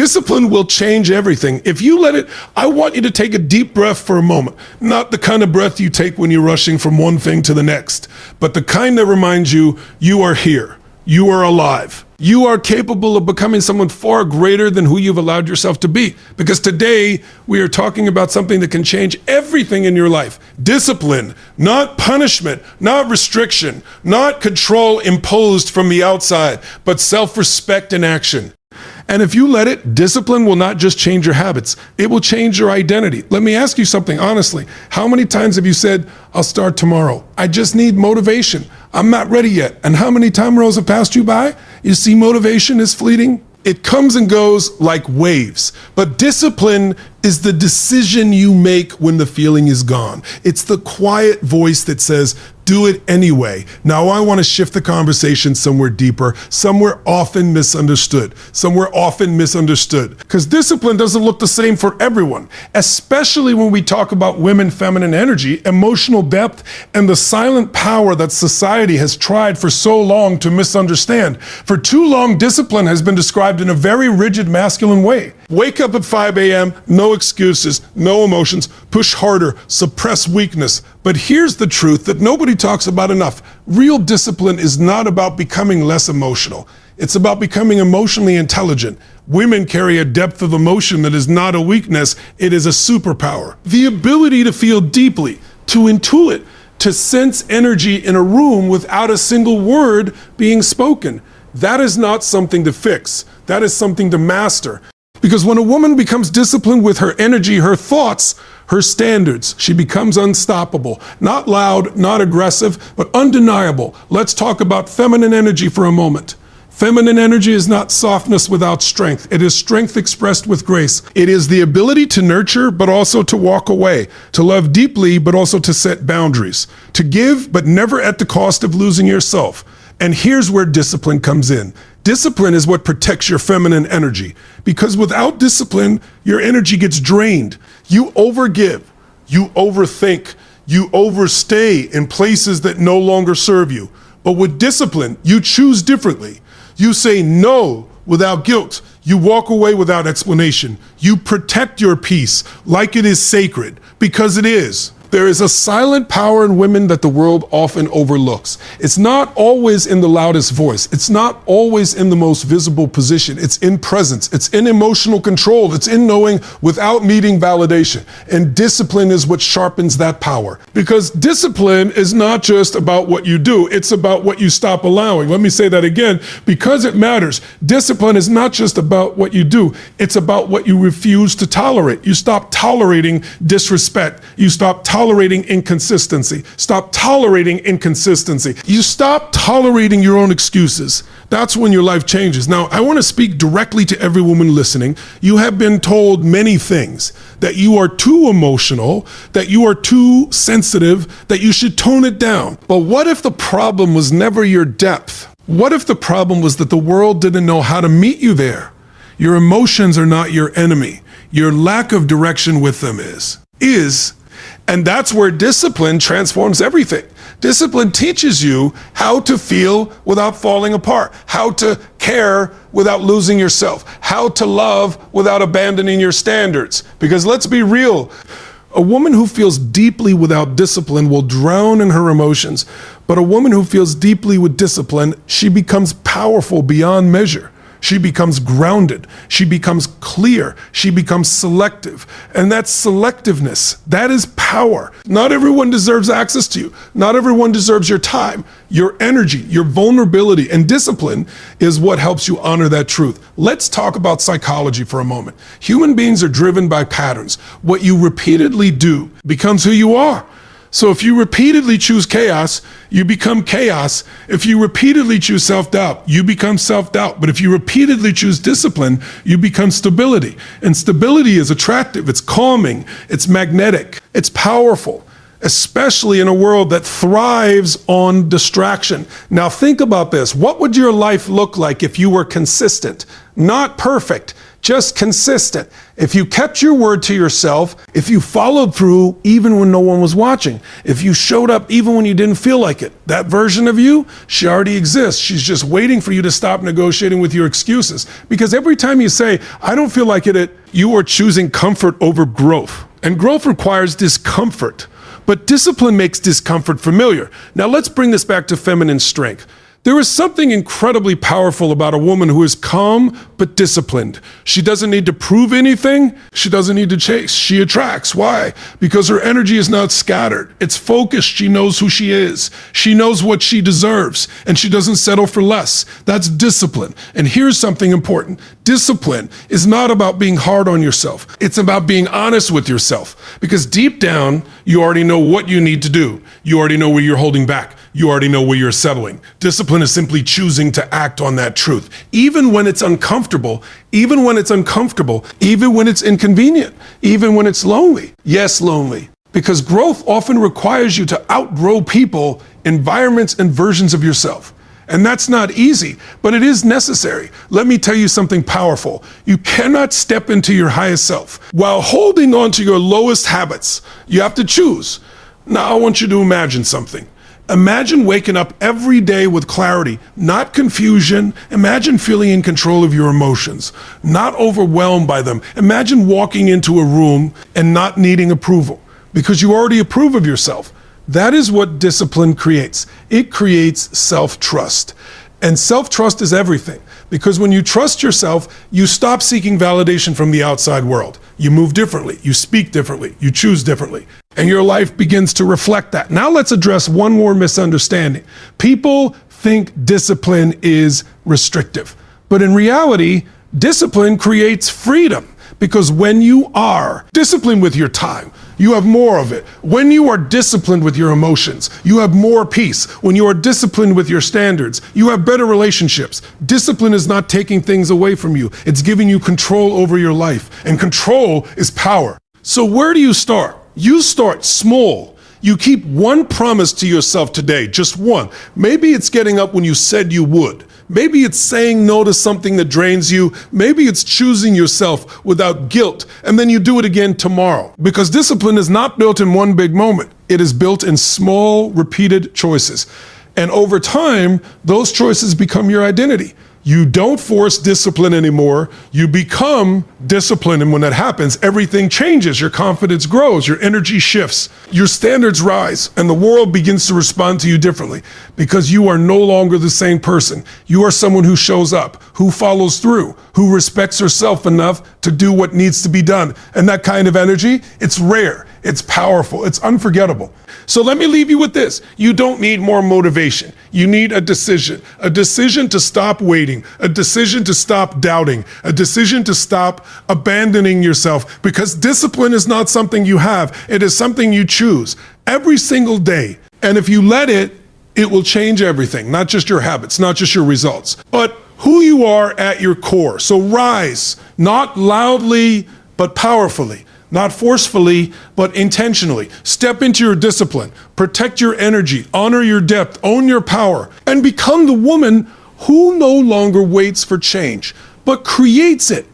Discipline will change everything. If you let it, I want you to take a deep breath for a moment. Not the kind of breath you take when you're rushing from one thing to the next, but the kind that reminds you, you are here. You are alive. You are capable of becoming someone far greater than who you've allowed yourself to be. Because today we are talking about something that can change everything in your life. Discipline, not punishment, not restriction, not control imposed from the outside, but self-respect in action. And if you let it, discipline will not just change your habits, it will change your identity. Let me ask you something honestly. How many times have you said, I'll start tomorrow? I just need motivation. I'm not ready yet. And how many time rows have passed you by? You see, motivation is fleeting. It comes and goes like waves. But discipline is the decision you make when the feeling is gone. It's the quiet voice that says, do it anyway. Now I want to shift the conversation somewhere deeper, somewhere often misunderstood. Because discipline doesn't look the same for everyone, especially when we talk about women, feminine energy, emotional depth, and the silent power that society has tried for so long to misunderstand. For too long, discipline has been described in a very rigid masculine way. Wake up at 5 a.m., no excuses, no emotions, push harder, suppress weakness. But here's the truth that nobody talks about enough. Real discipline is not about becoming less emotional. It's about becoming emotionally intelligent. Women carry a depth of emotion that is not a weakness, it is a superpower. The ability to feel deeply, to intuit, to sense energy in a room without a single word being spoken. That is not something to fix. That is something to master. Because when a woman becomes disciplined with her energy, her thoughts, her standards, she becomes unstoppable. Not loud, not aggressive, but undeniable. Let's talk about feminine energy for a moment. Feminine energy is not softness without strength. It is strength expressed with grace. It is the ability to nurture, but also to walk away, to love deeply, but also to set boundaries, to give, but never at the cost of losing yourself. And here's where discipline comes in. Discipline is what protects your feminine energy, because without discipline, your energy gets drained. You overgive, you overthink, you overstay in places that no longer serve you. But with discipline, you choose differently. You say no without guilt. You walk away without explanation. You protect your peace like it is sacred, because it is. There is a silent power in women that the world often overlooks. It's not always in the loudest voice. It's not always in the most visible position. It's in presence. It's in emotional control. It's in knowing without needing validation. And discipline is what sharpens that power. Because discipline is not just about what you do. It's about what you stop allowing. Let me say that again, because it matters. Discipline is not just about what you do. It's about what you refuse to tolerate. You stop tolerating disrespect. You stop tolerating inconsistency. Stop tolerating inconsistency. You stop tolerating your own excuses. That's when your life changes. Now, I want to speak directly to every woman listening. You have been told many things, that you are too emotional, that you are too sensitive, that you should tone it down. But what if the problem was never your depth? What if the problem was that the world didn't know how to meet you there? Your emotions are not your enemy. Your lack of direction with them is. And that's where discipline transforms everything. Discipline teaches you how to feel without falling apart, how to care without losing yourself, how to love without abandoning your standards. Because let's be real, a woman who feels deeply without discipline will drown in her emotions. But a woman who feels deeply with discipline, she becomes powerful beyond measure. She becomes grounded. She becomes clear. She becomes selective. And that selectiveness, that is power. Not everyone deserves access to you. Not everyone deserves your time, your energy, your vulnerability, and discipline is what helps you honor that truth. Let's talk about psychology for a moment. Human beings are driven by patterns. What you repeatedly do becomes who you are. So if you repeatedly choose chaos, you become chaos. If you repeatedly choose self-doubt, you become self-doubt. But if you repeatedly choose discipline, you become stability. And stability is attractive, it's calming, it's magnetic, it's powerful, especially in a world that thrives on distraction. Now think about this. What would your life look like if you were consistent? Not perfect, just consistent. If you kept your word to yourself, if you followed through even when no one was watching, if you showed up even when you didn't feel like it, that version of you, she already exists. She's just waiting for you to stop negotiating with your excuses. Because every time you say, I don't feel like it, you are choosing comfort over growth. And growth requires discomfort. But discipline makes discomfort familiar. Now let's bring this back to feminine strength. There is something incredibly powerful about a woman who is calm but disciplined. She doesn't need to prove anything. She doesn't need to chase. She attracts. Why? Because her energy is not scattered. It's focused. She knows who she is. She knows what she deserves, and she doesn't settle for less. That's discipline. And here's something important. Discipline is not about being hard on yourself. It's about being honest with yourself. Because deep down, you already know what you need to do. You already know where you're holding back. You already know where you're settling. Discipline is simply choosing to act on that truth, even when it's uncomfortable, even when it's inconvenient, even when it's lonely. Yes, lonely. Because growth often requires you to outgrow people, environments, and versions of yourself. And that's not easy, but it is necessary. Let me tell you something powerful. You cannot step into your highest self while holding on to your lowest habits. You have to choose. Now I want you to imagine something. Imagine waking up every day with clarity, not confusion. Imagine feeling in control of your emotions, not overwhelmed by them. Imagine walking into a room and not needing approval because you already approve of yourself. That is what discipline creates. It creates self-trust. And self-trust is everything, because when you trust yourself, you stop seeking validation from the outside world. You move differently, you speak differently, you choose differently, and your life begins to reflect that. Now let's address one more misunderstanding. People think discipline is restrictive, but in reality, discipline creates freedom. Because when you are disciplined with your time, you have more of it. When you are disciplined with your emotions, you have more peace. When you are disciplined with your standards, you have better relationships. Discipline is not taking things away from you. It's giving you control over your life. And control is power. So where do you start? You start small. You keep one promise to yourself today, just one. Maybe it's getting up when you said you would. Maybe it's saying no to something that drains you. Maybe it's choosing yourself without guilt, and then you do it again tomorrow. Because discipline is not built in one big moment. It is built in small, repeated choices. And over time, those choices become your identity. You don't force discipline anymore. You become disciplined. And when that happens, everything changes. Your confidence grows. Your energy shifts. Your standards rise. And the world begins to respond to you differently because you are no longer the same person. You are someone who shows up, who follows through, who respects herself enough to do what needs to be done. And that kind of energy, it's rare. It's powerful. It's unforgettable. So let me leave you with this. You don't need more motivation. You need a decision to stop waiting, a decision to stop doubting, a decision to stop abandoning yourself, because discipline is not something you have. It is something you choose every single day. And if you let it, it will change everything, not just your habits, not just your results, but who you are at your core. So rise, not loudly, but powerfully. Not forcefully, but intentionally. Step into your discipline, protect your energy, honor your depth, own your power, and become the woman who no longer waits for change, but creates it.